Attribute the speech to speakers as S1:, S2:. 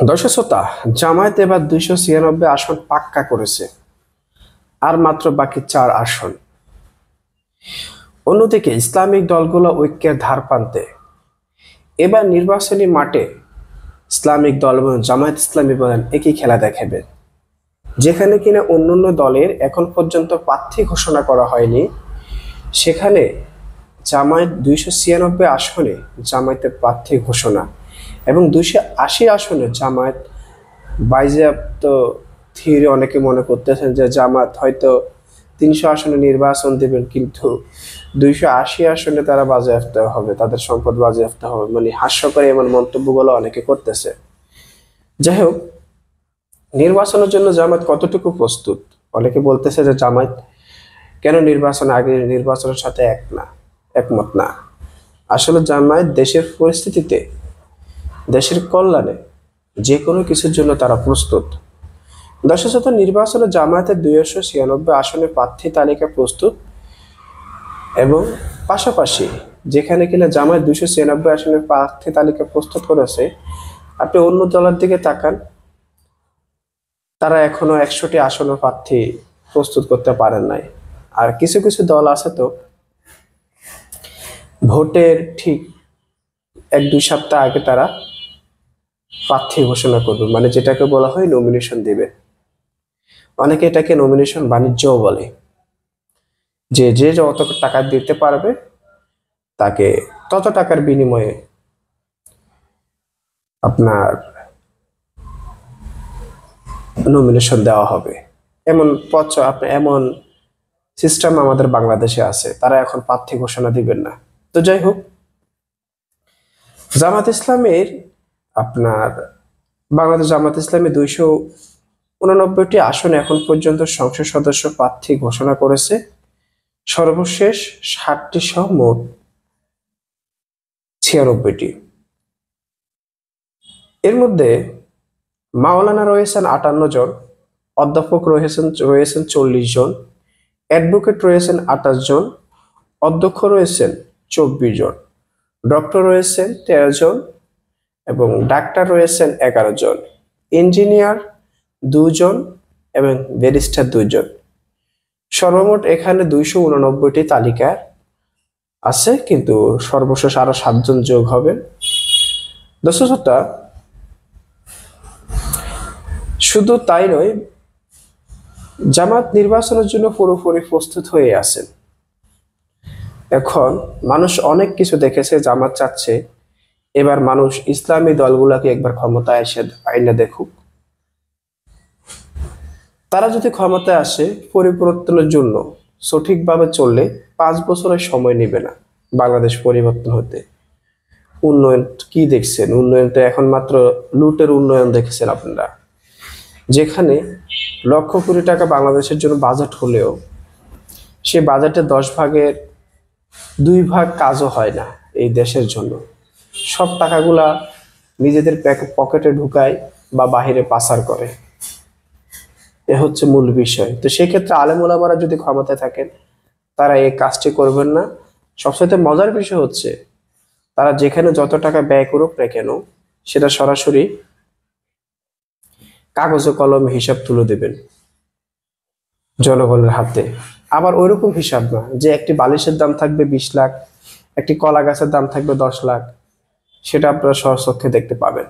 S1: দর্শক শ্রোতা, জামায়াত এবার 296 আসন পাক্কা করেছে, আর মাত্র বাকি 4 আসন। অন্যদিকে ইসলামিক দলগুলো ঐক্যের ধার প্রান্তে। এবার নির্বাচনী মাঠে ইসলামিক দল এবং জামায়াত ইসলামী বলেন একই খেলা দেখাবে। যেখানে কিনা অন্যান্য দলের এখন পর্যন্ত প্রার্থী ঘোষণা করা হয়নি, সেখানে জামায়াত 296 আসনে জামায়াতের প্রার্থী ঘোষণা এবং 280 আসনে জামায়াত বাজেয়াপ্ত। থিওরি অনেকে মনে করতেছেন যে জামাত হয়তো 300 আসনে নির্বাচন দেবেন, কিন্তু 280 আসনে তারা বাজেয়াপ্ত হবে, তাদের সম্পদ বাজেয়াপ্ত হবে। মানে হাস্যকর এমন মন্তব্যগুলো অনেকে করতেছে। যাই হোক, নির্বাচনের জন্য জামাত কতটুকু প্রস্তুত? অনেকে বলতেছে যে জামাত কেন নির্বাচন আগে নির্বাচনের সাথে একমত না। আসলে জামায়াত দেশের পরিস্থিতিতে, দেশের কল্যাণে যে কোনো কিছুর জন্য তারা প্রস্তুত। দর্শক, নির্বাচনে জামায়াতের 296 আসনে প্রার্থী তালিকা প্রস্তুত এবং পাশাপাশি যেখানে কিনা জামায়াত 296 আসনের প্রার্থী তালিকা প্রস্তুত করেছে, আপনি অন্য দলের দিকে তাকান, তারা এখনো 100টি আসনের প্রার্থী প্রস্তুত করতে পারেন নাই। আর কিছু কিছু দল আছে তো ভোটের ঠিক 1-2 সপ্তাহ আগে তারা প্রার্থী ঘোষণা করবে, মানে যেটাকে বলা হয় নমিনেশন দেবে। অনেকে এটাকে নমিনেশন বাণিজ্যও বলে, যে যে যত টাকা দিতে পারবে তাকে তত টাকার বিনিময়ে আপনার নমিনেশন দেওয়া হবে। এমন সিস্টেম আমাদের বাংলাদেশে আছে। তারা এখন প্রার্থী ঘোষণা দিবেন না। তো যাই হোক, জামাত ইসলামের বাংলাদেশ জামাত ইসলামী 289টি আসনে এখন পর্যন্ত সংসদ সদস্য প্রার্থী ঘোষণা করেছে। সর্বশেষ 60টি সহ মোট 96টি। এর মধ্যে মাওলানা রয়েছেন 58 জন, অধ্যাপক রয়েছেন 40 জন, অ্যাডভোকেট রয়েছেন 28 জন, অধ্যক্ষ রয়েছেন 24 জন, ডক্টর রয়েছেন 13 জন এবং ডাক্তার রয়েছেন 11 জন, ইঞ্জিনিয়ার 2 জন এবং ব্যারিস্টার 2 জন। সর্বমোট এখানে 289টি তালিকা আছে, কিন্তু সর্বশেষ আরো 7 জন যোগ হবেন। দর্শকতা, শুধু তাই নয়, জামাত নির্বাচনের জন্য পুরোপুরি প্রস্তুত হয়ে আছেন। এখন মানুষ অনেক কিছু দেখেছে, জামাত চাচ্ছে এবার মানুষ ইসলামী দলগুলোকে একবার ক্ষমতায় এসে আইনা দেখুক। তারা যদি ক্ষমতায় আসে, পরিবর্তনের জন্য সঠিকভাবে চললে 5 বছরের সময় নেবে না বাংলাদেশ পরিবর্তন হতে। উন্নয়ন কি দেখছেন? উন্নয়ন তো এখন মাত্র লুটের উন্নয়ন দেখেছেন আপনারা, যেখানে লক্ষ কোটি টাকা বাংলাদেশের জন্য বাজেট হলেও সে বাজেটের 10 ভাগের 2 ভাগ কাজও হয় না এই দেশের জন্য। সব টাকাগুলা নিজেদের পকেটে ঢুকায় বা বাহিরে পাচার করে। এ হচ্ছে মূল বিষয়। তো সেক্ষেত্রে আলেম ওলামারা যদি ক্ষমতায় থাকেন, তারা এই কাজটি করবেন না। সবচেয়ে মজার বিষয় হচ্ছে, তারা যেখানে যত টাকা ব্যয় করুক না কেন, সেটা সরাসরি কাগজে কলমে হিসাব তুলে দেবেন জনগণের হাতে। আবার ওইরকম হিসাব না যে একটি বালিশের দাম থাকবে 20 লাখ, একটি কলা গাছের দাম থাকবে 10 লাখ, সেটা আপনারা সচক্ষে দেখতে পাবেন।